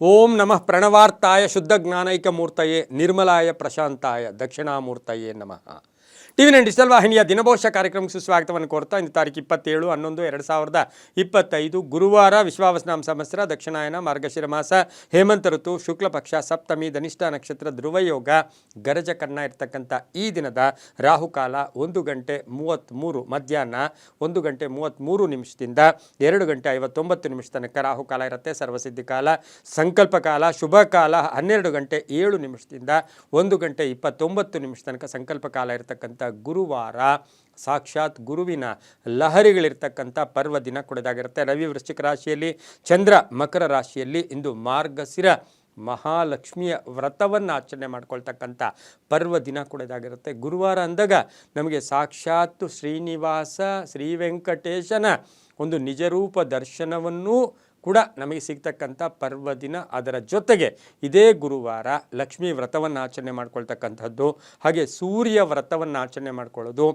ಓಂ ನಮಃ ಪ್ರಣವಾರ್ತಾಯ ಶುದ್ಧ ಜ್ಞಾನೈಕಮೂರ್ತಯೇ ನಿರ್ಮಲಾಯ ಪ್ರಶಾಂತಾಯ ದಕ್ಷಿಣಾಮೂರ್ತಯೇ ನಮಃ. ಟಿವಿ ನೈನ್ ಡಿಜಿಟಲ್ ವಾಹಿನಿಯ ದಿನಭವಿಷ್ಯ ಕಾರ್ಯಕ್ರಮಕ್ಕೆ ಸುಸ್ವಾಗತವನ್ನು ಕೋರ್ತಾ ಇಂದು ತಾರೀಕು 27/11/2025 ಗುರುವಾರ ವಿಶ್ವಾವಸ್ನಾಮ ಸಂವತ್ಸರ ದಕ್ಷಿಣಾಯನ ಮಾರ್ಗಶಿರ ಮಾಸ ಹೇಮಂತ ಋತು ಶುಕ್ಲ ಪಕ್ಷ ಸಪ್ತಮಿ ಧನಿಷ್ಠ ನಕ್ಷತ್ರ ಧ್ರುವಯೋಗ ಗರಜ ಕರ್ಣ ಇರ್ತಕ್ಕಂಥ ಈ ದಿನದ ರಾಹುಕಾಲ 1:33 ಮಧ್ಯಾಹ್ನ 1:33 2 ಗಂಟೆ 59 ತನಕ ರಾಹುಕಾಲ ಇರುತ್ತೆ. ಸರ್ವಸಿದ್ಧಿ ಕಾಲ, ಸಂಕಲ್ಪ ಕಾಲ, ಶುಭ ಕಾಲ 12 ಗಂಟೆ 7 1:29 ತನಕ ಸಂಕಲ್ಪ ಕಾಲ ಇರತಕ್ಕಂಥ ಗುರುವಾರ ಸಾಕ್ಷಾತ್ ಗುರುವಿನ ಲಹರಿಗಳಿರ್ತಕ್ಕಂಥ ಪರ್ವ ದಿನ ಕೊಡದಾಗಿರುತ್ತೆ. ರವಿ ವೃಶ್ಚಿಕ ರಾಶಿಯಲ್ಲಿ, ಚಂದ್ರ ಮಕರ ರಾಶಿಯಲ್ಲಿ. ಇಂದು ಮಾರ್ಗಶಿರ ಮಹಾಲಕ್ಷ್ಮಿಯ ವ್ರತವನ್ನು ಆಚರಣೆ ಮಾಡ್ಕೊಳ್ತಕ್ಕಂಥ ಪರ್ವ ದಿನ ಕೊಡದಾಗಿರುತ್ತೆ. ಗುರುವಾರ ಅಂದಾಗ ನಮಗೆ ಸಾಕ್ಷಾತ್ ಶ್ರೀನಿವಾಸ ಶ್ರೀ ವೆಂಕಟೇಶನ ಒಂದು ನಿಜರೂಪ ದರ್ಶನವನ್ನೂ ಕೂಡ ನಮಗೆ ಸಿಗ್ತಕ್ಕಂಥ ಪರ್ವ ದಿನ. ಅದರ ಜೊತೆಗೆ ಇದೇ ಗುರುವಾರ ಲಕ್ಷ್ಮೀ ವ್ರತವನ್ನು ಆಚರಣೆ ಮಾಡ್ಕೊಳ್ತಕ್ಕಂಥದ್ದು, ಹಾಗೆ ಸೂರ್ಯ ವ್ರತವನ್ನು ಆಚರಣೆ ಮಾಡ್ಕೊಳ್ಳೋದು,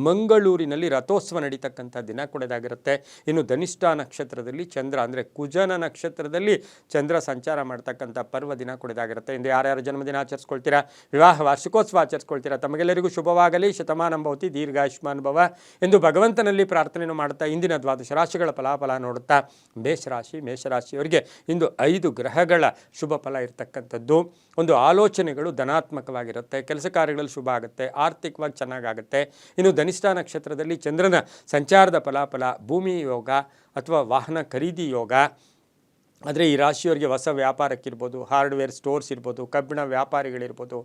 ಮಂಗಳೂರಿನಲ್ಲಿ ರಥೋತ್ಸವ ನಡೀತಕ್ಕಂಥ ದಿನ ಕೊಡೋದಾಗಿರುತ್ತೆ. ಇನ್ನು ಧನಿಷ್ಠ ನಕ್ಷತ್ರದಲ್ಲಿ ಚಂದ್ರ ಅಂದರೆ ಕುಜನ ನಕ್ಷತ್ರದಲ್ಲಿ ಚಂದ್ರ ಸಂಚಾರ ಮಾಡ್ತಕ್ಕಂಥ ಪರ್ವ ದಿನ ಕೊಡೋದಾಗಿರುತ್ತೆ. ಇಂದು ಯಾರ್ಯಾರು ಜನ್ಮದಿನ ಆಚರಿಸ್ಕೊಳ್ತೀರಾ, ವಿವಾಹ ವಾರ್ಷಿಕೋತ್ಸವ ಆಚರಿಸ್ಕೊಳ್ತೀರಾ, ತಮಗೆಲ್ಲರಿಗೂ ಶುಭವಾಗಲಿ, ಶತಮಾನಂ ಭವತಿ, ದೀರ್ಘಾಯುಷ್ಮಾನ್ ಭವ ಎಂದು ಭಗವಂತನಲ್ಲಿ ಪ್ರಾರ್ಥನೆಯನ್ನು ಮಾಡುತ್ತಾ ಇಂದಿನ ದ್ವಾದಶ ರಾಶಿಗಳ ಫಲಾಫಲ ನೋಡುತ್ತಾ ಮೇಷರಾಶಿಯವರಿಗೆ ಇಂದು 5 ಗ್ರಹಗಳ ಶುಭ ಫಲ ಇರತಕ್ಕಂಥದ್ದು. ಒಂದು ಆಲೋಚನೆಗಳು ಧನಾತ್ಮಕವಾಗಿರುತ್ತೆ, ಕೆಲಸ ಕಾರ್ಯಗಳಲ್ಲಿ ಶುಭ ಆಗುತ್ತೆ, ಆರ್ಥಿಕವಾಗಿ ಚೆನ್ನಾಗಾಗುತ್ತೆ. ಇನ್ನು ಧನಿಷ್ಠ ನಕ್ಷತ್ರದಲ್ಲಿ ಚಂದ್ರನ ಸಂಚಾರದ ಫಲಾಫಲ ಭೂಮಿ ಯೋಗ ಅಥವಾ ವಾಹನ ಖರೀದಿ ಯೋಗ. ಆದರೆ ಈ ರಾಶಿಯವರಿಗೆ ಹೊಸ ವ್ಯಾಪಾರಕ್ಕಿರ್ಬೋದು, ಹಾರ್ಡ್ವೇರ್ ಸ್ಟೋರ್ಸ್ ಇರ್ಬೋದು, ಕಬ್ಬಿಣ ವ್ಯಾಪಾರಿಗಳಿರ್ಬೋದು,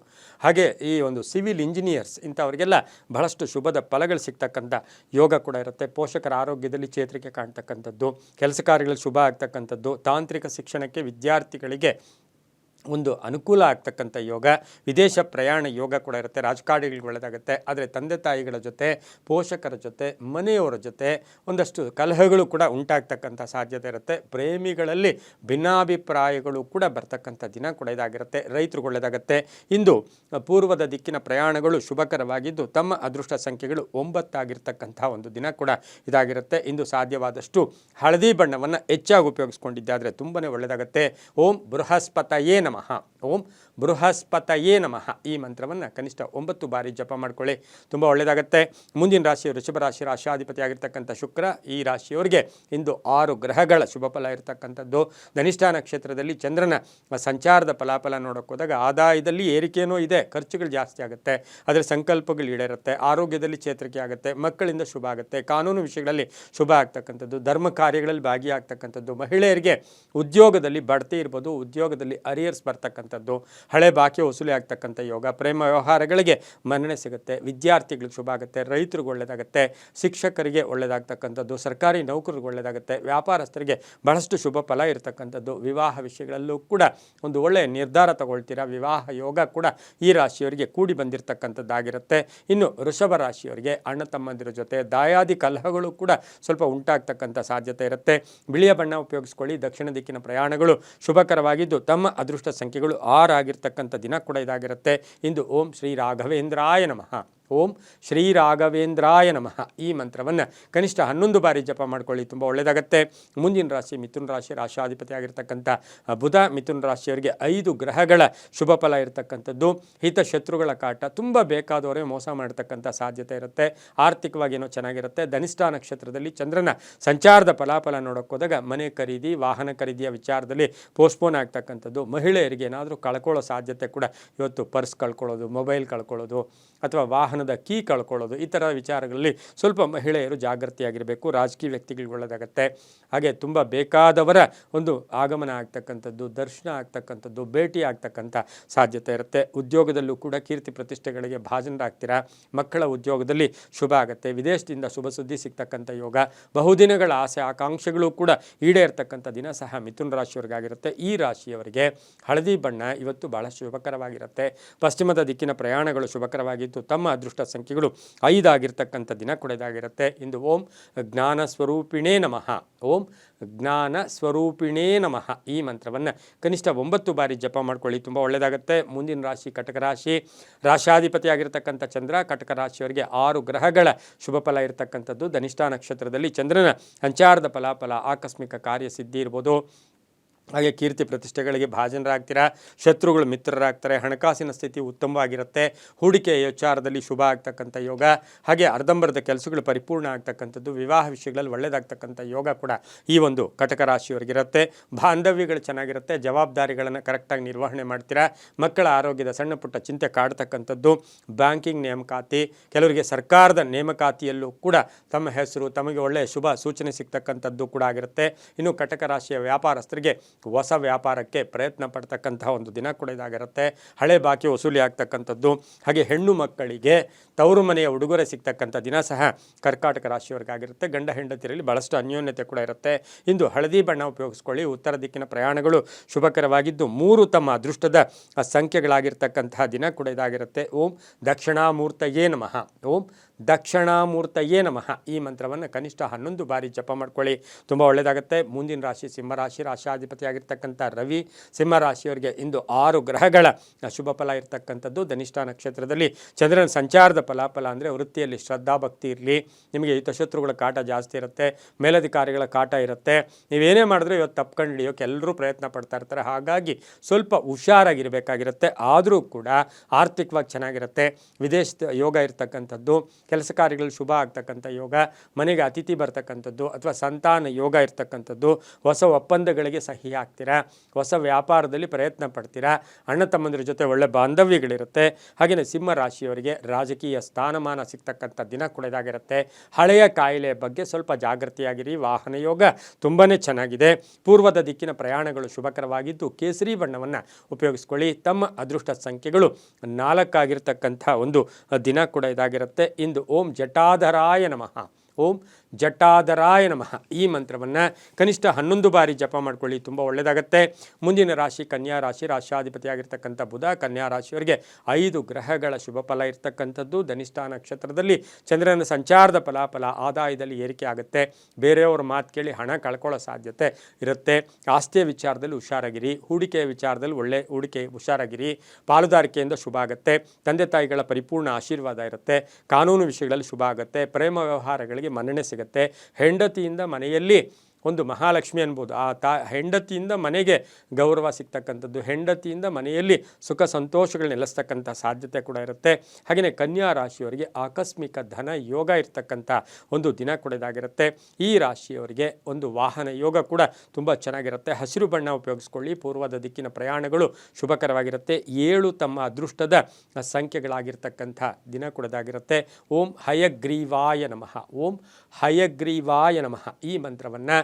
ಹಾಗೆ ಈ ಒಂದು ಸಿವಿಲ್ ಇಂಜಿನಿಯರ್ಸ್ ಇಂಥವರಿಗೆಲ್ಲ ಬಹಳಷ್ಟು ಶುಭದ ಫಲಗಳು ಸಿಗ್ತಕ್ಕಂಥ ಯೋಗ ಕೂಡ ಇರುತ್ತೆ. ಪೋಷಕರ ಆರೋಗ್ಯದಲ್ಲಿ ಚೇತರಿಕೆ ಕಾಣ್ತಕ್ಕಂಥದ್ದು, ಕೆಲಸ ಕಾರ್ಯಗಳಲ್ಲಿ ಶುಭ ಆಗ್ತಕ್ಕಂಥದ್ದು, ತಾಂತ್ರಿಕ ಶಿಕ್ಷಣಕ್ಕೆ ವಿದ್ಯಾರ್ಥಿಗಳಿಗೆ ಒಂದು ಅನುಕೂಲ ಆಗ್ತಕ್ಕಂಥ ಯೋಗ, ವಿದೇಶ ಪ್ರಯಾಣ ಯೋಗ ಕೂಡ ಇರುತ್ತೆ. ರಾಜಕಾರಣಿಗಳಿಗೆ ಒಳ್ಳೆಯದಾಗುತ್ತೆ. ಆದರೆ ತಂದೆ ತಾಯಿಗಳ ಜೊತೆ, ಪೋಷಕರ ಜೊತೆ, ಮನೆಯವರ ಜೊತೆ ಒಂದಷ್ಟು ಕಲಹಗಳು ಕೂಡ ಉಂಟಾಗ್ತಕ್ಕಂಥ ಸಾಧ್ಯತೆ ಇರುತ್ತೆ. ಪ್ರೇಮಿಗಳಲ್ಲಿ ಭಿನ್ನಾಭಿಪ್ರಾಯಗಳು ಕೂಡ ಬರ್ತಕ್ಕಂಥ ದಿನ ಕೂಡ ಇದಾಗಿರುತ್ತೆ. ರೈತರಿಗೆ ಒಳ್ಳೆಯದಾಗುತ್ತೆ. ಇಂದು ಪೂರ್ವದ ದಿಕ್ಕಿನ ಪ್ರಯಾಣಗಳು ಶುಭಕರವಾಗಿದ್ದು ತಮ್ಮ ಅದೃಷ್ಟ ಸಂಖ್ಯೆಗಳು 9 ಆಗಿರ್ತಕ್ಕಂಥ ಒಂದು ದಿನ ಕೂಡ ಇದಾಗಿರುತ್ತೆ. ಇಂದು ಸಾಧ್ಯವಾದಷ್ಟು ಹಳದಿ ಬಣ್ಣವನ್ನು ಹೆಚ್ಚಾಗಿ ಉಪಯೋಗಿಸ್ಕೊಂಡಿದ್ದಾದರೆ ತುಂಬಾ ಒಳ್ಳೆಯದಾಗುತ್ತೆ. ಓಂ ಬೃಹಸ್ಪತಯೇ ನಮಃ. ಓಂ ಬೃಹಸ್ಪತಯೇ ನಮಃ ಈ ಮಂತ್ರವನ್ನು ಕನಿಷ್ಠ 9 ಬಾರಿ ಜಪ ಮಾಡ್ಕೊಳ್ಳಿ, ತುಂಬ ಒಳ್ಳೆಯದಾಗುತ್ತೆ. ಮುಂದಿನ ರಾಶಿ ವೃಷಭ ರಾಶಿ, ರಾಶಾಧಿಪತಿ ಆಗಿರ್ತಕ್ಕಂಥ ಶುಕ್ರ. ಈ ರಾಶಿಯವರಿಗೆ ಇಂದು 6 ಗ್ರಹಗಳ ಶುಭ ಫಲ ಇರತಕ್ಕಂಥದ್ದು. ಧನಿಷ್ಠ ನಕ್ಷತ್ರದಲ್ಲಿ ಚಂದ್ರನ ಸಂಚಾರದ ಫಲಾಫಲ ನೋಡೋಕೆ ಹೋದಾಗ ಆದಾಯದಲ್ಲಿ ಏರಿಕೆಯೂ ಇದೆ, ಖರ್ಚುಗಳು ಜಾಸ್ತಿ ಆಗುತ್ತೆ, ಆದರೆ ಸಂಕಲ್ಪಗಳು ಈಡೇರುತ್ತೆ. ಆರೋಗ್ಯದಲ್ಲಿ ಚೇತರಿಕೆ ಆಗುತ್ತೆ, ಮಕ್ಕಳಿಂದ ಶುಭ ಆಗುತ್ತೆ, ಕಾನೂನು ವಿಷಯಗಳಲ್ಲಿ ಶುಭ ಆಗ್ತಕ್ಕಂಥದ್ದು, ಧರ್ಮ ಕಾರ್ಯಗಳಲ್ಲಿ ಭಾಗಿಯಾಗ್ತಕ್ಕಂಥದ್ದು. ಮಹಿಳೆಯರಿಗೆ ಉದ್ಯೋಗದಲ್ಲಿ ಬಡ್ತಿ ಇರ್ಬೋದು, ಉದ್ಯೋಗದಲ್ಲಿ ಅರಿಯರ್ಸ್ ಬರ್ತಕ್ಕಂಥದ್ದು, ಹಳೆ ಬಾಕಿ ವಸೂಲಿ ಆಗ್ತಕ್ಕಂಥ ಯೋಗ, ಪ್ರೇಮ ವ್ಯವಹಾರಗಳಿಗೆ ಮನ್ನಣೆ ಸಿಗುತ್ತೆ, ವಿದ್ಯಾರ್ಥಿಗಳಿಗೆ ಶುಭ ಆಗುತ್ತೆ, ರೈತರಿಗೆ ಒಳ್ಳೆಯದಾಗುತ್ತೆ, ಶಿಕ್ಷಕರಿಗೆ ಒಳ್ಳೆಯದಾಗ್ತಕ್ಕಂಥದ್ದು, ಸರ್ಕಾರಿ ನೌಕರರಿಗೆ ಒಳ್ಳೆಯದಾಗುತ್ತೆ, ವ್ಯಾಪಾರಸ್ಥರಿಗೆ ಬಹಳಷ್ಟು ಶುಭ ಫಲ ಇರತಕ್ಕಂಥದ್ದು. ವಿವಾಹ ವಿಷಯಗಳಲ್ಲೂ ಕೂಡ ಒಂದು ಒಳ್ಳೆಯ ನಿರ್ಧಾರ ತಗೊಳ್ತೀರಾ. ವಿವಾಹ ಯೋಗ ಕೂಡ ಈ ರಾಶಿಯವರಿಗೆ ಕೂಡಿ ಬಂದಿರತಕ್ಕಂಥದ್ದಾಗಿರುತ್ತೆ. ಇನ್ನು ವೃಷಭ ರಾಶಿಯವರಿಗೆ ಅಣ್ಣ ತಮ್ಮಂದಿರ ಜೊತೆ ದಾಯಾದಿ ಕಲಹಗಳು ಕೂಡ ಸ್ವಲ್ಪ ಉಂಟಾಗ್ತಕ್ಕಂಥ ಸಾಧ್ಯತೆ ಇರುತ್ತೆ. ಬಿಳಿಯ ಬಣ್ಣ ಉಪಯೋಗಿಸ್ಕೊಳ್ಳಿ. ದಕ್ಷಿಣ ದಿಕ್ಕಿನ ಪ್ರಯಾಣಗಳು ಶುಭಕರವಾಗಿದ್ದು ತಮ್ಮ ಅದೃಷ್ಟ ಸಂಖ್ಯೆಗಳು 6 ಆಗಿರ್ತಕ್ಕಂಥ ದಿನ ಕೂಡ ಇದಾಗಿರುತ್ತೆ. ಇಂದು ಓಂ ಶ್ರೀ ರಾಘವೇಂದ್ರಾಯ ನಮಃ. ಓಂ ಶ್ರೀ ರಾಘವೇಂದ್ರಾಯ ನಮಃ ಈ ಮಂತ್ರವನ್ನು ಕನಿಷ್ಠ 11 ಬಾರಿ ಜಪ ಮಾಡ್ಕೊಳ್ಳಿ, ತುಂಬ ಒಳ್ಳೆಯದಾಗುತ್ತೆ. ಮುಂದಿನ ರಾಶಿ ಮಿಥುನ ರಾಶಿ, ರಾಶಾಧಿಪತಿ ಆಗಿರ್ತಕ್ಕಂಥ ಬುಧ. ಮಿಥುನ ರಾಶಿಯವರಿಗೆ 5 ಗ್ರಹಗಳ ಶುಭ ಫಲ ಇರತಕ್ಕಂಥದ್ದು. ಹಿತ ಶತ್ರುಗಳ ಕಾಟ, ತುಂಬ ಬೇಕಾದವರೇ ಮೋಸ ಮಾಡತಕ್ಕಂಥ ಸಾಧ್ಯತೆ ಇರುತ್ತೆ. ಆರ್ಥಿಕವಾಗಿ ಏನೋ ಚೆನ್ನಾಗಿರುತ್ತೆ. ಧನಿಷ್ಠ ನಕ್ಷತ್ರದಲ್ಲಿ ಚಂದ್ರನ ಸಂಚಾರದ ಫಲಾಫಲ ನೋಡೋಕೆ ಹೋದಾಗ ಮನೆ ಖರೀದಿ, ವಾಹನ ಖರೀದಿಯ ವಿಚಾರದಲ್ಲಿ ಪೋಸ್ಟ್ಪೋನ್ ಆಗ್ತಕ್ಕಂಥದ್ದು. ಮಹಿಳೆಯರಿಗೆ ಏನಾದರೂ ಕಳ್ಕೊಳ್ಳೋ ಸಾಧ್ಯತೆ ಕೂಡ ಇವತ್ತು, ಪರ್ಸ್ ಕಳ್ಕೊಳ್ಳೋದು, ಮೊಬೈಲ್ ಕಳ್ಕೊಳ್ಳೋದು ಅಥವಾ ವಾಹನದ ಕೀ ಕಳ್ಕೊಳ್ಳೋದು, ಈ ಥರ ವಿಚಾರಗಳಲ್ಲಿ ಸ್ವಲ್ಪ ಮಹಿಳೆಯರು ಜಾಗೃತಿಯಾಗಿರಬೇಕು. ರಾಜಕೀಯ ವ್ಯಕ್ತಿಗಳಿಗೆ ಒಳ್ಳೆಯದಾಗುತ್ತೆ. ಹಾಗೆ ತುಂಬ ಬೇಕಾದವರ ಒಂದು ಆಗಮನ ಆಗ್ತಕ್ಕಂಥದ್ದು, ದರ್ಶನ ಆಗ್ತಕ್ಕಂಥದ್ದು, ಭೇಟಿ ಆಗ್ತಕ್ಕಂಥ ಸಾಧ್ಯತೆ ಇರುತ್ತೆ. ಉದ್ಯೋಗದಲ್ಲೂ ಕೂಡ ಕೀರ್ತಿ ಪ್ರತಿಷ್ಠೆಗಳಿಗೆ ಭಾಜನರಾಗ್ತೀರಾ. ಮಕ್ಕಳ ಉದ್ಯೋಗದಲ್ಲಿ ಶುಭ ಆಗುತ್ತೆ. ವಿದೇಶದಿಂದ ಶುಭ ಸುದ್ದಿ ಸಿಗ್ತಕ್ಕಂಥ ಯೋಗ, ಬಹುದಿನಗಳ ಆಸೆ ಆಕಾಂಕ್ಷೆಗಳು ಕೂಡ ಈಡೇರ್ತಕ್ಕಂಥ ದಿನ ಸಹ ಮಿಥುನ ರಾಶಿಯವರಿಗಾಗಿರುತ್ತೆ. ಈ ರಾಶಿಯವರಿಗೆ ಹಳದಿ ಬಣ್ಣ ಇವತ್ತು ಬಹಳ ಶುಭಕರವಾಗಿರುತ್ತೆ. ಪಶ್ಚಿಮದ ದಿಕ್ಕಿನ ಪ್ರಯಾಣಗಳು ಶುಭಕರವಾಗಿದ್ದು ತಮ್ಮ ಅದೃಷ್ಟ ಸಂಖ್ಯೆಗಳು 5 ಆಗಿರ್ತಕ್ಕಂಥ ದಿನ ಕೂಡ ಇದಾಗಿರುತ್ತೆ. ಇಂದು ಓಂ ಜ್ಞಾನ ಸ್ವರೂಪಿಣೇ ನಮಃ. ಓಂ ಜ್ಞಾನ ಸ್ವರೂಪಿಣೇ ನಮಃ ಈ ಮಂತ್ರವನ್ನು ಕನಿಷ್ಠ 9 ಬಾರಿ ಜಪ ಮಾಡ್ಕೊಳ್ಳಿ, ತುಂಬ ಒಳ್ಳೆಯದಾಗುತ್ತೆ. ಮುಂದಿನ ರಾಶಿ ಕಟಕ ರಾಶಿ, ರಾಶಾಧಿಪತಿ ಆಗಿರ್ತಕ್ಕಂಥ ಚಂದ್ರ. ಕಟಕ ರಾಶಿಯವರಿಗೆ 6 ಗ್ರಹಗಳ ಶುಭ ಫಲ ಇರತಕ್ಕಂಥದ್ದು. ಧನಿಷ್ಠ ನಕ್ಷತ್ರದಲ್ಲಿ ಚಂದ್ರನ ಸಂಚಾರದ ಫಲಾಫಲ ಆಕಸ್ಮಿಕ ಕಾರ್ಯಸಿದ್ಧಿ ಇರ್ಬೋದು, ಹಾಗೆ ಕೀರ್ತಿ ಪ್ರತಿಷ್ಠೆಗಳಿಗೆ ಭಾಜನರಾಗ್ತೀರಾ, ಶತ್ರುಗಳು ಮಿತ್ರರಾಗ್ತಾರೆ, ಹಣಕಾಸಿನ ಸ್ಥಿತಿ ಉತ್ತಮವಾಗಿರುತ್ತೆ, ಹೂಡಿಕೆ ವಿಚಾರದಲ್ಲಿ ಶುಭ ಆಗ್ತಕ್ಕಂಥ ಯೋಗ, ಹಾಗೆ ಅರ್ಧಂಬರ್ಧ ಕೆಲಸಗಳು ಪರಿಪೂರ್ಣ ಆಗ್ತಕ್ಕಂಥದ್ದು, ವಿವಾಹ ವಿಷಯಗಳಲ್ಲಿ ಒಳ್ಳೆಯದಾಗ್ತಕ್ಕಂಥ ಯೋಗ ಕೂಡ ಈ ಒಂದು ಕಟಕ ರಾಶಿಯವರಿಗಿರುತ್ತೆ. ಬಾಂಧವ್ಯಗಳು ಚೆನ್ನಾಗಿರುತ್ತೆ, ಜವಾಬ್ದಾರಿಗಳನ್ನು ಕರೆಕ್ಟಾಗಿ ನಿರ್ವಹಣೆ ಮಾಡ್ತೀರಾ, ಮಕ್ಕಳ ಆರೋಗ್ಯದ ಸಣ್ಣ ಪುಟ್ಟ ಚಿಂತೆ ಕಾಡ್ತಕ್ಕಂಥದ್ದು, ಬ್ಯಾಂಕಿಂಗ್ ನೇಮಕಾತಿ, ಕೆಲವರಿಗೆ ಸರ್ಕಾರದ ನೇಮಕಾತಿಯಲ್ಲೂ ಕೂಡ ತಮ್ಮ ಹೆಸರು, ತಮಗೆ ಒಳ್ಳೆಯ ಶುಭ ಸೂಚನೆ ಸಿಗ್ತಕ್ಕಂಥದ್ದು ಕೂಡ ಆಗಿರುತ್ತೆ. ಇನ್ನು ಕಟಕ ರಾಶಿಯ ವ್ಯಾಪಾರಸ್ಥರಿಗೆ ಹೊಸ ವ್ಯಾಪಾರಕ್ಕೆ ಪ್ರಯತ್ನ ಪಡ್ತಕ್ಕಂತಹ ಒಂದು ದಿನ ಕೂಡ ಇದಾಗಿರುತ್ತೆ. ಹಳೆ ಬಾಕಿ ವಸೂಲಿ ಆಗ್ತಕ್ಕಂಥದ್ದು, ಹಾಗೆ ಹೆಣ್ಣು ಮಕ್ಕಳಿಗೆ ತವರು ಮನೆಯ ಉಡುಗೊರೆ ಸಿಗ್ತಕ್ಕಂಥ ದಿನ ಸಹ ಕರ್ಕಾಟಕ ರಾಶಿಯವರಿಗಾಗಿರುತ್ತೆ. ಗಂಡ ಹೆಂಡತಿಯರಲ್ಲಿ ಬಹಳಷ್ಟು ಅನ್ಯೋನ್ಯತೆ ಕೂಡ ಇರುತ್ತೆ. ಇಂದು ಹಳದಿ ಬಣ್ಣ ಉಪಯೋಗಿಸ್ಕೊಳ್ಳಿ. ಉತ್ತರ ದಿಕ್ಕಿನ ಪ್ರಯಾಣಗಳು ಶುಭಕರವಾಗಿದ್ದು 3 ತಮ್ಮ ಅದೃಷ್ಟದ ಸಂಖ್ಯೆಗಳಾಗಿರ್ತಕ್ಕಂತಹ ದಿನ ಕೂಡ ಇದಾಗಿರುತ್ತೆ. ಓಂ ದಕ್ಷಿಣಾಮೂರ್ತಯೇ ನಮಃ. ಓಂ ದಕ್ಷಿಣಾಮೂರ್ತಯೇ ನಮಃ. ಈ ಮಂತ್ರವನ್ನು ಕನಿಷ್ಠ 11 ಬಾರಿ ಜಪ ಮಾಡ್ಕೊಳ್ಳಿ, ತುಂಬ ಒಳ್ಳೆಯದಾಗುತ್ತೆ. ಮುಂದಿನ ರಾಶಿ ಸಿಂಹರಾಶಿ. ರಾಶಾಧಿಪತಿಯಾಗಿರ್ತಕ್ಕಂಥ ರವಿ ಸಿಂಹರಾಶಿಯವರಿಗೆ ಇಂದು 6 ಗ್ರಹಗಳ ಶುಭ ಫಲ ಇರತಕ್ಕಂಥದ್ದು. ಧನಿಷ್ಠ ನಕ್ಷತ್ರದಲ್ಲಿ ಚಂದ್ರನ ಸಂಚಾರದ ಫಲಾಫಲ ಅಂದರೆ ವೃತ್ತಿಯಲ್ಲಿ ಶ್ರದ್ಧಾ ಭಕ್ತಿ ಇರಲಿ. ನಿಮಗೆ ಹಿತಶತ್ರುಗಳ ಕಾಟ ಜಾಸ್ತಿ ಇರುತ್ತೆ, ಮೇಲಧಿಕಾರಿಗಳ ಕಾಟ ಇರುತ್ತೆ. ನೀವೇನೇ ಮಾಡಿದ್ರೂ ಇವತ್ತು ತಪ್ಕೊಂಡು ಹಿಡಿಯೋಕೆ ಎಲ್ಲರೂ ಪ್ರಯತ್ನ ಪಡ್ತಾ ಇರ್ತಾರೆ. ಹಾಗಾಗಿ ಸ್ವಲ್ಪ ಹುಷಾರಾಗಿರಬೇಕಾಗಿರುತ್ತೆ. ಆದರೂ ಕೂಡ ಆರ್ಥಿಕವಾಗಿ ಚೆನ್ನಾಗಿರುತ್ತೆ. ವಿದೇಶದ ಯೋಗ ಇರ್ತಕ್ಕಂಥದ್ದು, ಕೆಲಸ ಕಾರ್ಯಗಳು ಶುಭ ಆಗ್ತಕ್ಕಂಥ ಯೋಗ, ಮನೆಗೆ ಅತಿಥಿ ಬರ್ತಕ್ಕಂಥದ್ದು ಅಥವಾ ಸಂತಾನ ಯೋಗ ಇರ್ತಕ್ಕಂಥದ್ದು, ಹೊಸ ಒಪ್ಪಂದಗಳಿಗೆ ಸಹಿ ಆಗ್ತೀರಾ, ಹೊಸ ವ್ಯಾಪಾರದಲ್ಲಿ ಪ್ರಯತ್ನ ಪಡ್ತೀರಾ, ಅಣ್ಣ ತಮ್ಮಂದಿರ ಜೊತೆ ಒಳ್ಳೆ ಬಾಂಧವ್ಯಗಳಿರುತ್ತೆ. ಹಾಗೆಯೇ ಸಿಂಹ ರಾಶಿಯವರಿಗೆ ರಾಜಕೀಯ ಸ್ಥಾನಮಾನ ಸಿಗ್ತಕ್ಕಂಥ ದಿನ ಕೂಡ ಇದಾಗಿರುತ್ತೆ. ಹಳೆಯ ಕಾಯಿಲೆ ಬಗ್ಗೆ ಸ್ವಲ್ಪ ಜಾಗೃತಿಯಾಗಿರಿ. ವಾಹನ ಯೋಗ ತುಂಬಾ ಚೆನ್ನಾಗಿದೆ. ಪೂರ್ವದ ದಿಕ್ಕಿನ ಪ್ರಯಾಣಗಳು ಶುಭಕರವಾಗಿದ್ದು ಕೇಸರಿ ಬಣ್ಣವನ್ನು ಉಪಯೋಗಿಸ್ಕೊಳ್ಳಿ. ತಮ್ಮ ಅದೃಷ್ಟ ಸಂಖ್ಯೆಗಳು 4 ಆಗಿರ್ತಕ್ಕಂಥ ಒಂದು ದಿನ ಕೂಡ ಇದಾಗಿರುತ್ತೆ. ಇಂದು ಓಂ ಜಟಾಧರಾಯ ನಮಃ. ಓಂ ಜಟಾಧರಾಯ ನಮಃ. ಈ ಮಂತ್ರವನ್ನು ಕನಿಷ್ಠ 11 ಬಾರಿ ಜಪ ಮಾಡ್ಕೊಳ್ಳಿ, ತುಂಬ ಒಳ್ಳೆಯದಾಗತ್ತೆ. ಮುಂದಿನ ರಾಶಿ ಕನ್ಯಾ ರಾಶಿ. ರಾಶಾಧಿಪತಿಯಾಗಿರ್ತಕ್ಕಂಥ ಬುಧ ಕನ್ಯಾ ರಾಶಿಯವರಿಗೆ 5 ಗ್ರಹಗಳ ಶುಭ ಫಲ ಇರ್ತಕ್ಕಂಥದ್ದು. ಧನಿಷ್ಠ ನಕ್ಷತ್ರದಲ್ಲಿ ಚಂದ್ರನ ಸಂಚಾರದ ಫಲಾಫಲ, ಆದಾಯದಲ್ಲಿ ಏರಿಕೆ ಆಗುತ್ತೆ. ಬೇರೆಯವ್ರ ಮಾತು ಕೇಳಿ ಹಣ ಕಳ್ಕೊಳ್ಳೋ ಸಾಧ್ಯತೆ ಇರುತ್ತೆ. ಆಸ್ತಿಯ ವಿಚಾರದಲ್ಲಿ ಹುಷಾರಾಗಿರಿ. ಹೂಡಿಕೆಯ ವಿಚಾರದಲ್ಲಿ ಒಳ್ಳೆ ಹೂಡಿಕೆ ಹುಷಾರಾಗಿರಿ. ಪಾಲುದಾರಿಕೆಯಿಂದ ಶುಭ ಆಗುತ್ತೆ. ತಂದೆ ತಾಯಿಗಳ ಪರಿಪೂರ್ಣ ಆಶೀರ್ವಾದ ಇರುತ್ತೆ. ಕಾನೂನು ವಿಷಯಗಳಲ್ಲಿ ಶುಭ ಆಗುತ್ತೆ. ಪ್ರೇಮ ವ್ಯವಹಾರಗಳಿಗೆ ಮನ್ನಣೆ ಸಿಗುತ್ತೆ. ಹೆಂಡತಿಯಿಂದ ಮನೆಯಲ್ಲಿ ಒಂದು ಮಹಾಲಕ್ಷ್ಮಿ ಅನ್ಬೋದು. ಹೆಂಡತಿಯಿಂದ ಮನೆಗೆ ಗೌರವ ಸಿಗ್ತಕ್ಕಂಥದ್ದು, ಹೆಂಡತಿಯಿಂದ ಮನೆಯಲ್ಲಿ ಸುಖ ಸಂತೋಷಗಳು ನೆಲೆಸ್ತಕ್ಕಂಥ ಸಾಧ್ಯತೆ ಕೂಡ ಇರುತ್ತೆ. ಹಾಗೆಯೇ ಕನ್ಯಾ ರಾಶಿಯವರಿಗೆ ಆಕಸ್ಮಿಕ ಧನ ಯೋಗ ಇರ್ತಕ್ಕಂಥ ಒಂದು ದಿನ ಕೂಡ ಇದಾಗಿರುತ್ತೆ. ಈ ರಾಶಿಯವರಿಗೆ ಒಂದು ವಾಹನ ಯೋಗ ಕೂಡ ತುಂಬ ಚೆನ್ನಾಗಿರುತ್ತೆ. ಹಸಿರು ಬಣ್ಣ ಉಪಯೋಗಿಸ್ಕೊಳ್ಳಿ. ಪೂರ್ವದ ದಿಕ್ಕಿನ ಪ್ರಯಾಣಗಳು ಶುಭಕರವಾಗಿರುತ್ತೆ. 7 ತಮ್ಮ ಅದೃಷ್ಟದ ಸಂಖ್ಯೆಗಳಾಗಿರ್ತಕ್ಕಂಥ ದಿನ ಕೂಡ ಇದಾಗಿರುತ್ತೆ. ಓಂ ಹಯಗ್ರೀವಾಯ ನಮಃ. ಓಂ ಹಯಗ್ರೀವಾಯ ನಮಃ. ಈ ಮಂತ್ರವನ್ನು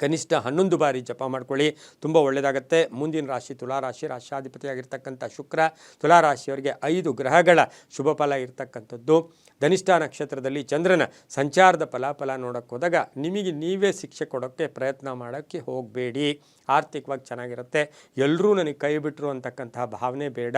ಕನಿಷ್ಠ 11 ಬಾರಿ ಜಪ ಮಾಡ್ಕೊಳ್ಳಿ, ತುಂಬ ಒಳ್ಳೆಯದಾಗುತ್ತೆ. ಮುಂದಿನ ರಾಶಿ ತುಲಾರಾಶಿ. ರಾಶಾಧಿಪತಿಯಾಗಿರ್ತಕ್ಕಂಥ ಶುಕ್ರ ತುಲಾರಾಶಿಯವರಿಗೆ 5 ಗ್ರಹಗಳ ಶುಭ ಫಲ ಇರ್ತಕ್ಕಂಥದ್ದು. ಧನಿಷ್ಠ ನಕ್ಷತ್ರದಲ್ಲಿ ಚಂದ್ರನ ಸಂಚಾರದ ಫಲಾಫಲ ನೋಡೋಕ್ಕೆ ಹೋದಾಗ ನಿಮಗೆ ನೀವೇ ಶಿಕ್ಷೆ ಕೊಡೋಕ್ಕೆ ಪ್ರಯತ್ನ ಮಾಡೋಕ್ಕೆ ಹೋಗಬೇಡಿ. ಆರ್ಥಿಕವಾಗಿ ಚೆನ್ನಾಗಿರುತ್ತೆ. ಎಲ್ಲರೂ ನನಗೆ ಕೈ ಬಿಟ್ಟರು ಅಂತಕ್ಕಂತಹ ಭಾವನೆ ಬೇಡ.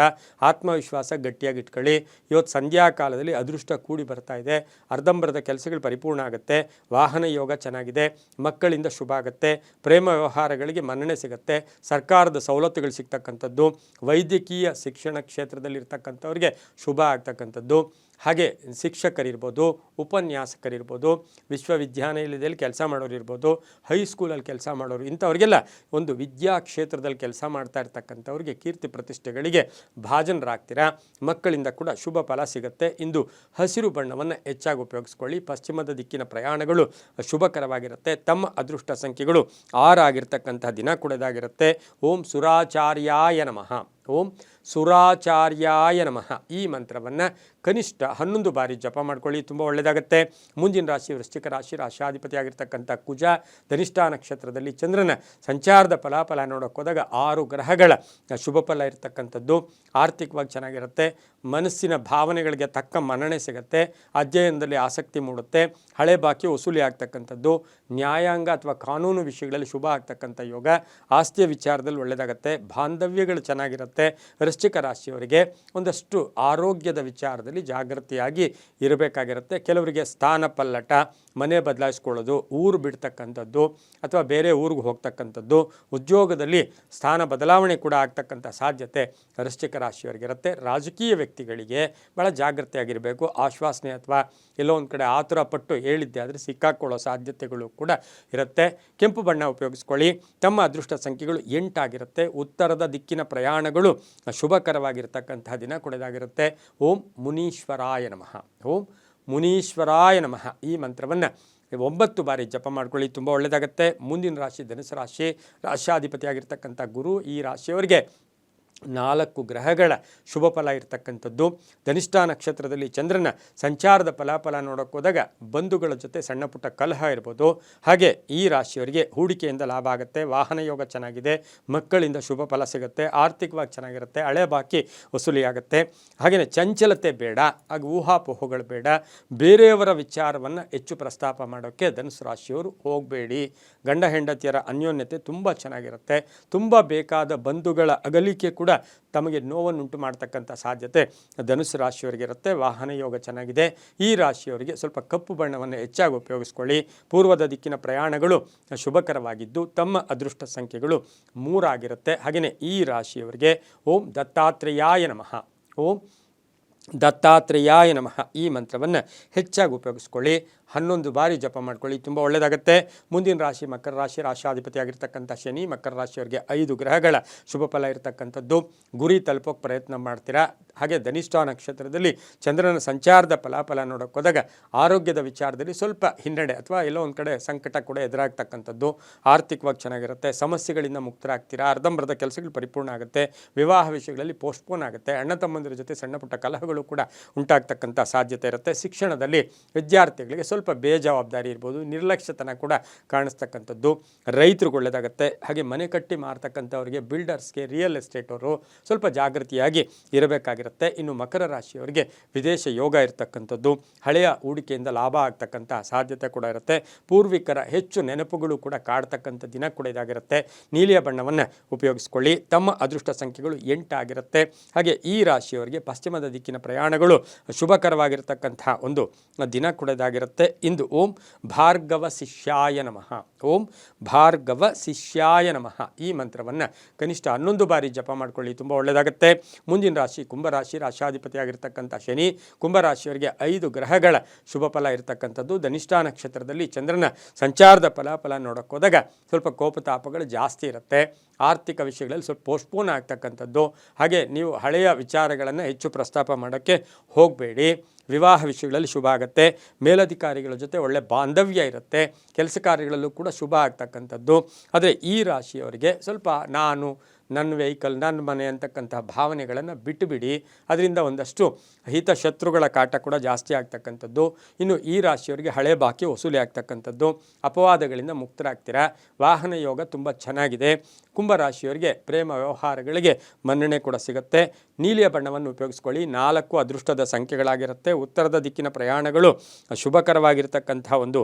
ಆತ್ಮವಿಶ್ವಾಸ ಗಟ್ಟಿಯಾಗಿ ಇಟ್ಕೊಳ್ಳಿ. ಇವತ್ತು ಸಂಧ್ಯಾ ಕಾಲದಲ್ಲಿ ಅದೃಷ್ಟ ಕೂಡಿ ಬರ್ತಾ ಇದೆ. ಅರ್ಧಂಬರ್ಧ ಕೆಲಸಗಳು ಪರಿಪೂರ್ಣ ಆಗುತ್ತೆ. ವಾಹನ ಯೋಗ ಚೆನ್ನಾಗಿದೆ. ಮಕ್ಕಳಿಂದ ಶುಭ ಆಗುತ್ತೆ. ಪ್ರೇಮ ವ್ಯವಹಾರಗಳಿಗೆ ಮನ್ನಣೆ ಸಿಗುತ್ತೆ. ಸರ್ಕಾರದ ಸವಲತ್ತುಗಳು ಸಿಗ್ತಕ್ಕಂಥದ್ದು, ವೈದ್ಯಕೀಯ ಶಿಕ್ಷಣ ಕ್ಷೇತ್ರದಲ್ಲಿರ್ತಕ್ಕಂಥವ್ರಿಗೆ ಶುಭ ಆಗ್ತಕ್ಕಂಥದ್ದು, ಹಾಗೆ ಶಿಕ್ಷಕರಿರ್ಬೋದು, ಉಪನ್ಯಾಸಕರಿರ್ಬೋದು, ವಿಶ್ವವಿದ್ಯಾನಿಲಯದಲ್ಲಿ ಕೆಲಸ ಮಾಡೋರು ಇರ್ಬೋದು, ಹೈಸ್ಕೂಲಲ್ಲಿ ಕೆಲಸ ಮಾಡೋರು, ಇಂಥವ್ರಿಗೆಲ್ಲ ಒಂದು ವಿದ್ಯಾ ಕ್ಷೇತ್ರದಲ್ಲಿ ಕೆಲಸ ಮಾಡ್ತಾ ಇರ್ತಕ್ಕಂಥವ್ರಿಗೆ ಕೀರ್ತಿ ಪ್ರತಿಷ್ಠೆಗಳಿಗೆ ಭಾಜನರಾಗ್ತೀರಾ. ಮಕ್ಕಳಿಂದ ಕೂಡ ಶುಭ ಫಲ ಸಿಗುತ್ತೆ. ಇಂದು ಹಸಿರು ಬಣ್ಣವನ್ನು ಹೆಚ್ಚಾಗಿ ಉಪಯೋಗಿಸ್ಕೊಳ್ಳಿ. ಪಶ್ಚಿಮದ ದಿಕ್ಕಿನ ಪ್ರಯಾಣಗಳು ಶುಭಕರವಾಗಿರುತ್ತೆ. ತಮ್ಮ ಅದೃಷ್ಟ ಸಂಖ್ಯೆಗಳು 6 ಆಗಿರ್ತಕ್ಕಂಥ ದಿನ ಕೂಡ ಇದಾಗಿರುತ್ತೆ. ಓಂ ಸುರಾಚಾರ್ಯಾಯ ನಮಃ. ಓಂ ಸುರಾಚಾರ್ಯಾಯ ನಮಃ. ಈ ಮಂತ್ರವನ್ನು ಕನಿಷ್ಠ 11 ಬಾರಿ ಜಪ ಮಾಡ್ಕೊಳ್ಳಿ, ತುಂಬ ಒಳ್ಳೆಯದಾಗುತ್ತೆ. ಮುಂದಿನ ರಾಶಿ ವೃಶ್ಚಿಕ ರಾಶಿ. ರಾಶಾಧಿಪತಿಯಾಗಿರ್ತಕ್ಕಂಥ ಕುಜ ಧನಿಷ್ಠ ನಕ್ಷತ್ರದಲ್ಲಿ ಚಂದ್ರನ ಸಂಚಾರದ ಫಲಾಫಲ ನೋಡೋಕೆ ಹೋದಾಗ 6 ಗ್ರಹಗಳ ಶುಭ ಫಲ ಇರತಕ್ಕಂಥದ್ದು. ಆರ್ಥಿಕವಾಗಿ ಚೆನ್ನಾಗಿರುತ್ತೆ. ಮನಸ್ಸಿನ ಭಾವನೆಗಳಿಗೆ ತಕ್ಕ ಮನ್ನಣೆ ಸಿಗುತ್ತೆ. ಅಧ್ಯಯನದಲ್ಲಿ ಆಸಕ್ತಿ ಮೂಡುತ್ತೆ. ಹಳೆ ಬಾಕಿ ವಸೂಲಿ ಆಗ್ತಕ್ಕಂಥದ್ದು. ನ್ಯಾಯಾಂಗ ಅಥವಾ ಕಾನೂನು ವಿಷಯಗಳಲ್ಲಿ ಶುಭ ಆಗ್ತಕ್ಕಂಥ ಯೋಗ. ಆಸ್ತಿಯ ವಿಚಾರದಲ್ಲಿ ಒಳ್ಳೆಯದಾಗುತ್ತೆ. ಬಾಂಧವ್ಯಗಳು ಚೆನ್ನಾಗಿರುತ್ತೆ. ವೃಶ್ಚಿಕ ರಾಶಿಯವರಿಗೆ ಒಂದಷ್ಟು ಆರೋಗ್ಯದ ವಿಚಾರದಲ್ಲಿ ಜಾಗೃತಿಯಾಗಿ ಇರಬೇಕಾಗಿರುತ್ತೆ. ಕೆಲವರಿಗೆ ಸ್ಥಾನ ಪಲ್ಲಟ, ಮನೆ ಬದಲಾಯಿಸ್ಕೊಳ್ಳೋದು, ಊರು ಬಿಡ್ತಕ್ಕಂಥದ್ದು ಅಥವಾ ಬೇರೆ ಊರಿಗೆ ಹೋಗ್ತಕ್ಕಂಥದ್ದು, ಉದ್ಯೋಗದಲ್ಲಿ ಸ್ಥಾನ ಬದಲಾವಣೆ ಕೂಡ ಆಗ್ತಕ್ಕಂಥ ಸಾಧ್ಯತೆ ವೃಶ್ಚಿಕ ರಾಶಿಯವರಿಗಿರುತ್ತೆ. ರಾಜಕೀಯ ವ್ಯಕ್ತಿಗಳಿಗೆ ಭಾಳ ಜಾಗೃತಿಯಾಗಿರಬೇಕು. ಆಶ್ವಾಸನೆ ಅಥವಾ ಎಲ್ಲೋ ಒಂದು ಕಡೆ ಆತುರ ಪಟ್ಟು ಹೇಳಿದ್ದೆ ಆದರೆ ಸಿಕ್ಕಾಕೊಳ್ಳೋ ಸಾಧ್ಯತೆಗಳು ಕೂಡ ಇರುತ್ತೆ. ಕೆಂಪು ಬಣ್ಣ ಉಪಯೋಗಿಸ್ಕೊಳ್ಳಿ. ತಮ್ಮ ಅದೃಷ್ಟ ಸಂಖ್ಯೆಗಳು 8 ಆಗಿರುತ್ತೆ. ಉತ್ತರದ ದಿಕ್ಕಿನ ಪ್ರಯಾಣಗಳು ಶುಭಕರವಾಗಿರ್ತಕ್ಕಂತಹ ದಿನ ಕೊಡೋದಾಗಿರುತ್ತೆ. ಓಂ ಮುನೀಶ್ವರಾಯ ನಮಃ. ಓಂ ಮುನೀಶ್ವರಾಯ ನಮಃ ಈ ಮಂತ್ರವನ್ನು 9 ಬಾರಿ ಜಪ ಮಾಡ್ಕೊಳ್ಳಿ, ತುಂಬ ಒಳ್ಳೆಯದಾಗುತ್ತೆ. ಮುಂದಿನ ರಾಶಿ ಧನುಸು ರಾಶಿ. ರಾಶ್ಯಾಧಿಪತಿಯಾಗಿರ್ತಕ್ಕಂಥ ಗುರು ಈ ರಾಶಿಯವರಿಗೆ 4 ಗ್ರಹಗಳ ಶುಭ ಫಲ ಇರತಕ್ಕಂಥದ್ದು. ಧನಿಷ್ಠ ನಕ್ಷತ್ರದಲ್ಲಿ ಚಂದ್ರನ ಸಂಚಾರದ ಫಲಾಫಲ ನೋಡೋಕೆ ಹೋದಾಗ ಬಂಧುಗಳ ಜೊತೆ ಸಣ್ಣ ಪುಟ್ಟ ಕಲಹ ಇರ್ಬೋದು. ಹಾಗೆ ಈ ರಾಶಿಯವರಿಗೆ ಹೂಡಿಕೆಯಿಂದ ಲಾಭ ಆಗುತ್ತೆ. ವಾಹನ ಯೋಗ ಚೆನ್ನಾಗಿದೆ. ಮಕ್ಕಳಿಂದ ಶುಭ ಫಲ ಸಿಗುತ್ತೆ. ಆರ್ಥಿಕವಾಗಿ ಚೆನ್ನಾಗಿರುತ್ತೆ. ಹಳೆ ಬಾಕಿ ವಸೂಲಿಯಾಗುತ್ತೆ. ಹಾಗೆಯೇ ಚಂಚಲತೆ ಬೇಡ, ಹಾಗೆ ಊಹಾಪೋಹಗಳು ಬೇಡ. ಬೇರೆಯವರ ವಿಚಾರವನ್ನು ಹೆಚ್ಚು ಪ್ರಸ್ತಾಪ ಮಾಡೋಕ್ಕೆ ಧನುಸು ರಾಶಿಯವರು ಹೋಗಬೇಡಿ. ಗಂಡ ಹೆಂಡತಿಯರ ಅನ್ಯೋನ್ಯತೆ ತುಂಬ ಚೆನ್ನಾಗಿರುತ್ತೆ. ತುಂಬ ಬೇಕಾದ ಬಂಧುಗಳ ಅಗಲಿಕೆ ಕೂಡ ತಮಗೆ ನೋವನ್ನುಂಟು ಮಾಡ್ತಕ್ಕಂಥ ಸಾಧ್ಯತೆ ಧನುಸು ರಾಶಿಯವರಿಗೆ ಇರುತ್ತೆ. ವಾಹನ ಯೋಗ ಚೆನ್ನಾಗಿದೆ. ಈ ರಾಶಿಯವರಿಗೆ ಸ್ವಲ್ಪ ಕಪ್ಪು ಬಣ್ಣವನ್ನು ಹೆಚ್ಚಾಗಿ ಉಪಯೋಗಿಸ್ಕೊಳ್ಳಿ. ಪೂರ್ವದ ದಿಕ್ಕಿನ ಪ್ರಯಾಣಗಳು ಶುಭಕರವಾಗಿದ್ದು ತಮ್ಮ ಅದೃಷ್ಟ ಸಂಖ್ಯೆಗಳು 3 ಆಗಿರುತ್ತೆ. ಹಾಗೆಯೇ ಈ ರಾಶಿಯವರಿಗೆ ಓಂ ದತ್ತಾತ್ರೇಯಾಯ ನಮಃ. ಓಂ ದತ್ತಾತ್ರೇಯಾಯ ನಮಃ ಈ ಮಂತ್ರವನ್ನು ಹೆಚ್ಚಾಗಿ ಉಪಯೋಗಿಸ್ಕೊಳ್ಳಿ. 11 ಬಾರಿ ಜಪ ಮಾಡ್ಕೊಳ್ಳಿ, ತುಂಬ ಒಳ್ಳೆಯದಾಗುತ್ತೆ. ಮುಂದಿನ ರಾಶಿ ಮಕರ ರಾಶಿ. ರಾಶಾಧಿಪತಿಯಾಗಿರ್ತಕ್ಕಂಥ ಶನಿ ಮಕರ ರಾಶಿಯವರಿಗೆ 5 ಗ್ರಹಗಳ ಶುಭ ಫಲ ಇರತಕ್ಕಂಥದ್ದು. ಗುರಿ ತಲುಪೋಕೆ ಪ್ರಯತ್ನ ಮಾಡ್ತೀರಾ. ಹಾಗೆ ಧನಿಷ್ಠ ನಕ್ಷತ್ರದಲ್ಲಿ ಚಂದ್ರನ ಸಂಚಾರದ ಫಲಾಫಲ ನೋಡೋಕೆ ಹೋದಾಗ ಆರೋಗ್ಯದ ವಿಚಾರದಲ್ಲಿ ಸ್ವಲ್ಪ ಹಿನ್ನಡೆ ಅಥವಾ ಎಲ್ಲೋ ಒಂದು ಕಡೆ ಸಂಕಟ ಕೂಡ ಎದುರಾಗ್ತಕ್ಕಂಥದ್ದು. ಆರ್ಥಿಕವಾಗಿ ಚೆನ್ನಾಗಿರುತ್ತೆ. ಸಮಸ್ಯೆಗಳಿಂದ ಮುಕ್ತರಾಗ್ತೀರಾ. ಅರ್ಧಂಬರ್ಧ ಕೆಲಸಗಳು ಪರಿಪೂರ್ಣ ಆಗುತ್ತೆ. ವಿವಾಹ ವಿಷಯಗಳಲ್ಲಿ ಪೋಸ್ಟ್ಪೋನ್ ಆಗುತ್ತೆ. ಅಣ್ಣ ತಮ್ಮಂದಿರ ಜೊತೆ ಸಣ್ಣ ಪುಟ್ಟ ಕಲಹಗಳು ಕೂಡ ಉಂಟಾಗ್ತಕ್ಕಂಥ ಸಾಧ್ಯತೆ ಇರುತ್ತೆ. ಶಿಕ್ಷಣದಲ್ಲಿ ವಿದ್ಯಾರ್ಥಿಗಳಿಗೆ ಸ್ವಲ್ಪ ಬೇಜವಾಬ್ದಾರಿ ಇರ್ಬೋದು, ನಿರ್ಲಕ್ಷ್ಯತನ ಕೂಡ ಕಾಣಿಸ್ತಕ್ಕಂಥದ್ದು. ರೈತರಿಗೆ ಒಳ್ಳೆಯದಾಗುತ್ತೆ. ಹಾಗೆ ಮನೆ ಕಟ್ಟಿ ಮಾರ್ತಕ್ಕಂಥವ್ರಿಗೆ, ಬಿಲ್ಡರ್ಸ್ಗೆ, ರಿಯಲ್ ಎಸ್ಟೇಟ್ ಅವರು ಸ್ವಲ್ಪ ಜಾಗೃತಿಯಾಗಿ ಇರಬೇಕಾಗಿರುತ್ತೆ. ಇನ್ನು ಮಕರ ರಾಶಿಯವರಿಗೆ ವಿದೇಶ ಯೋಗ ಇರತಕ್ಕಂಥದ್ದು. ಹಳೆಯ ಹೂಡಿಕೆಯಿಂದ ಲಾಭ ಆಗ್ತಕ್ಕಂಥ ಸಾಧ್ಯತೆ ಕೂಡ ಇರುತ್ತೆ. ಪೂರ್ವಿಕರ ಹೆಚ್ಚು ನೆನಪುಗಳು ಕೂಡ ಕಾಡ್ತಕ್ಕಂಥ ದಿನ ಕೂಡ ಇದಾಗಿರುತ್ತೆ. ನೀಲಿಯ ಬಣ್ಣವನ್ನು ಉಪಯೋಗಿಸ್ಕೊಳ್ಳಿ. ತಮ್ಮ ಅದೃಷ್ಟ ಸಂಖ್ಯೆಗಳು 8 ಆಗಿರುತ್ತೆ. ಹಾಗೆ ಈ ರಾಶಿಯವರಿಗೆ ಪಶ್ಚಿಮದ ದಿಕ್ಕಿನ ಪ್ರಯಾಣಗಳು ಶುಭಕರವಾಗಿರ್ತಕ್ಕಂಥ ಒಂದು ದಿನ ಕೂಡ ಇದಾಗಿರುತ್ತೆ. ಇಂದು ಓಂ ಭಾರ್ಗವ ಶಿಷ್ಯಾಯ ನಮಃ. ಓಂ ಭಾರ್ಗವ ಶಿಷ್ಯಾಯ ನಮಃ ಈ ಮಂತ್ರವನ್ನು ಕನಿಷ್ಠ 11 ಬಾರಿ ಜಪ ಮಾಡ್ಕೊಳ್ಳಿ, ತುಂಬ ಒಳ್ಳೆಯದಾಗುತ್ತೆ. ಮುಂದಿನ ರಾಶಿ ಕುಂಭರಾಶಿ. ರಾಶಾಧಿಪತಿಯಾಗಿರ್ತಕ್ಕಂಥ ಶನಿ ಕುಂಭರಾಶಿಯವರಿಗೆ 5 ಗ್ರಹಗಳ ಶುಭ ಫಲ ಇರತಕ್ಕಂಥದ್ದು. ಧನಿಷ್ಠ ನಕ್ಷತ್ರದಲ್ಲಿ ಚಂದ್ರನ ಸಂಚಾರದ ಫಲಾಫಲ ನೋಡೋಕೆ ಹೋದಾಗ ಸ್ವಲ್ಪ ಕೋಪತಾಪಗಳು ಜಾಸ್ತಿ ಇರುತ್ತೆ. ಆರ್ಥಿಕ ವಿಷಯಗಳಲ್ಲಿ ಸ್ವಲ್ಪ ಪೋಸ್ಟ್ಪೋನ್ ಆಗ್ತಕ್ಕಂಥದ್ದು. ಹಾಗೆ ನೀವು ಹಳೆಯ ವಿಚಾರಗಳನ್ನು ಹೆಚ್ಚು ಪ್ರಸ್ತಾಪ ಮಾಡೋಕ್ಕೆ ಹೋಗಬೇಡಿ. ವಿವಾಹ ವಿಷಯಗಳಲ್ಲಿ ಶುಭ ಆಗುತ್ತೆ. ಮೇಲಧಿಕಾರಿಗಳ ಜೊತೆ ಒಳ್ಳೆ ಬಾಂಧವ್ಯ ಇರುತ್ತೆ. ಕೆಲಸ ಕಾರ್ಯಗಳಲ್ಲೂ ಕೂಡ ಶುಭ ಆಗ್ತಕ್ಕಂಥದ್ದು. ಆದರೆ ಈ ರಾಶಿಯವರಿಗೆ ಸ್ವಲ್ಪ ನಾನು, ನನ್ನ ವೆಹಿಕಲ್, ನನ್ನ ಮನೆ ಅಂತಕ್ಕಂಥ ಭಾವನೆಗಳನ್ನು ಬಿಟ್ಟುಬಿಡಿ. ಅದರಿಂದ ಒಂದಷ್ಟು ಹಿತಶತ್ರುಗಳ ಕಾಟ ಕೂಡ ಜಾಸ್ತಿ ಆಗ್ತಕ್ಕಂಥದ್ದು. ಇನ್ನು ಈ ರಾಶಿಯವರಿಗೆ ಹಳೆ ಬಾಕಿ ವಸೂಲಿ ಆಗ್ತಕ್ಕಂಥದ್ದು. ಅಪವಾದಗಳಿಂದ ಮುಕ್ತರಾಗ್ತೀರಾ. ವಾಹನ ಯೋಗ ತುಂಬ ಚೆನ್ನಾಗಿದೆ. ಕುಂಭರಾಶಿಯವರಿಗೆ ಪ್ರೇಮ ವ್ಯವಹಾರಗಳಿಗೆ ಮನ್ನಣೆ ಕೂಡ ಸಿಗುತ್ತೆ. ನೀಲಿಯ ಬಣ್ಣವನ್ನು ಉಪಯೋಗಿಸ್ಕೊಳ್ಳಿ. 4 ಅದೃಷ್ಟದ ಸಂಖ್ಯೆಗಳಾಗಿರುತ್ತೆ. ಉತ್ತರದ ದಿಕ್ಕಿನ ಪ್ರಯಾಣಗಳು ಶುಭಕರವಾಗಿರ್ತಕ್ಕಂಥ ಒಂದು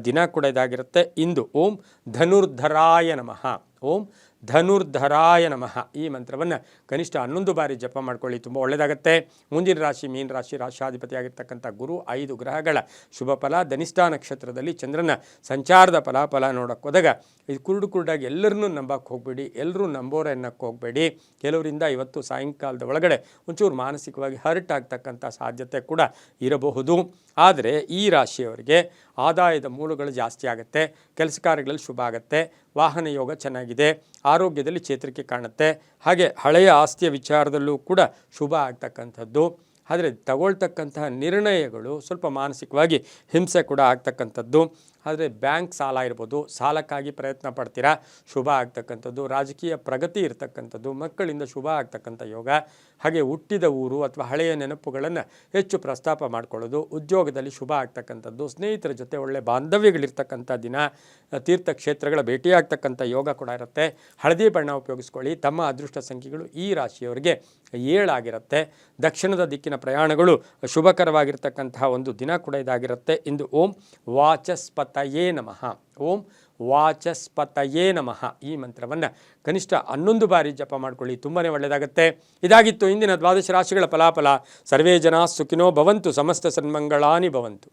ದಿನ ಕೂಡ ಇದಾಗಿರುತ್ತೆ. ಇಂದು ಓಂ ಧನುರ್ಧರಾಯ ನಮಃ. ಓಂ ಧನುರ್ಧರಾಯ ನಮಃ ಈ ಮಂತ್ರವನ್ನು ಕನಿಷ್ಠ 11 ಬಾರಿ ಜಪ ಮಾಡ್ಕೊಳ್ಳಿ, ತುಂಬ ಒಳ್ಳೆಯದಾಗುತ್ತೆ. ಮುಂದಿನ ರಾಶಿ ಮೀನ ರಾಶಿ. ರಾಶಾಧಿಪತಿಯಾಗಿರ್ತಕ್ಕಂಥ ಗುರು 5 ಗ್ರಹಗಳ ಶುಭ ಫಲ. ಧನಿಷ್ಠ ನಕ್ಷತ್ರದಲ್ಲಿ ಚಂದ್ರನ ಸಂಚಾರದ ಫಲಾಫಲ ನೋಡೋಕೆ ಹೋದಾಗ ಇದು ಕುರುಡಾಗಿ ಎಲ್ಲರನ್ನೂ ನಂಬಕ್ಕೆ ಹೋಗಬೇಡಿ. ಎಲ್ಲರೂ ನಂಬೋರ ಎನ್ನಕ್ಕೆ ಹೋಗಬೇಡಿ. ಕೆಲವರಿಂದ ಇವತ್ತು ಸಾಯಂಕಾಲದ ಒಳಗಡೆ ಒಂಚೂರು ಮಾನಸಿಕವಾಗಿ ಹರ್ಟ್ ಆಗ್ತಕ್ಕಂಥ ಸಾಧ್ಯತೆ ಕೂಡ ಇರಬಹುದು. ಆದರೆ ಈ ರಾಶಿಯವರಿಗೆ ಆದಾಯದ ಮೂಲಗಳು ಜಾಸ್ತಿ ಆಗುತ್ತೆ. ಕೆಲಸ ಕಾರ್ಯಗಳಲ್ಲಿ ಶುಭ ಆಗುತ್ತೆ. ವಾಹನ ಯೋಗ ಚೆನ್ನಾಗಿದೆ. ಆರೋಗ್ಯದಲ್ಲಿ ಚೇತರಿಕೆ ಕಾಣುತ್ತೆ. ಹಾಗೆ ಹಳೆಯ ಆಸ್ತಿಯ ವಿಚಾರದಲ್ಲೂ ಕೂಡ ಶುಭ ಆಗ್ತಕ್ಕಂಥದ್ದು. ಆದರೆ ತಗೊಳ್ತಕ್ಕಂತಹ ನಿರ್ಣಯಗಳು ಸ್ವಲ್ಪ ಮಾನಸಿಕವಾಗಿ ಹಿಂಸೆ ಕೂಡ ಆಗ್ತಕ್ಕಂಥದ್ದು. ಆದರೆ ಬ್ಯಾಂಕ್ ಸಾಲ ಇರ್ಬೋದು, ಸಾಲಕ್ಕಾಗಿ ಪ್ರಯತ್ನ ಪಡ್ತೀರಾ, ಶುಭ ಆಗ್ತಕ್ಕಂಥದ್ದು. ರಾಜಕೀಯ ಪ್ರಗತಿ ಇರತಕ್ಕಂಥದ್ದು. ಮಕ್ಕಳಿಂದ ಶುಭ ಆಗ್ತಕ್ಕಂಥ ಯೋಗ. ಹಾಗೆ ಹುಟ್ಟಿದ ಊರು ಅಥವಾ ಹಳೆಯ ನೆನಪುಗಳನ್ನು ಹೆಚ್ಚು ಪ್ರಸ್ತಾಪ ಮಾಡ್ಕೊಳ್ಳೋದು. ಉದ್ಯೋಗದಲ್ಲಿ ಶುಭ ಆಗ್ತಕ್ಕಂಥದ್ದು. ಸ್ನೇಹಿತರ ಜೊತೆ ಒಳ್ಳೆ ಬಾಂಧವ್ಯಗಳಿರ್ತಕ್ಕಂಥ ದಿನ. ತೀರ್ಥಕ್ಷೇತ್ರಗಳ ಭೇಟಿಯಾಗ್ತಕ್ಕಂಥ ಯೋಗ ಕೂಡ ಇರುತ್ತೆ. ಹಳದಿ ಬಣ್ಣ ಉಪಯೋಗಿಸ್ಕೊಳ್ಳಿ. ತಮ್ಮ ಅದೃಷ್ಟ ಸಂಖ್ಯೆಗಳು ಈ ರಾಶಿಯವರಿಗೆ 7 ಆಗಿರುತ್ತೆ. ದಕ್ಷಿಣದ ದಿಕ್ಕಿನ ಪ್ರಯಾಣಗಳು ಶುಭಕರವಾಗಿರ್ತಕ್ಕಂತಹ ಒಂದು ದಿನ ಕೂಡ ಇದಾಗಿರುತ್ತೆ. ಇಂದು ಓಂ ವಾಚಸ್ಪತಯೇ ನಮಃ. ಓಂ ವಾಚಸ್ಪತಯೇ ನಮಃ ಈ ಮಂತ್ರವನ್ನು ಕನಿಷ್ಠ 11 ಬಾರಿ ಜಪ ಮಾಡ್ಕೊಳ್ಳಿ, ತುಂಬಾ ಒಳ್ಳೆಯದಾಗುತ್ತೆ. ಇದಾಗಿತ್ತು ಇಂದಿನ 12 ರಾಶಿಗಳ ಫಲಾಫಲ. ಸರ್ವೇ ಜನ ಸುಖಿನೋ ಭವಂತು. ಸಮಸ್ತ ಸನ್ಮಂಗಳಾನಿ ಭವಂತು.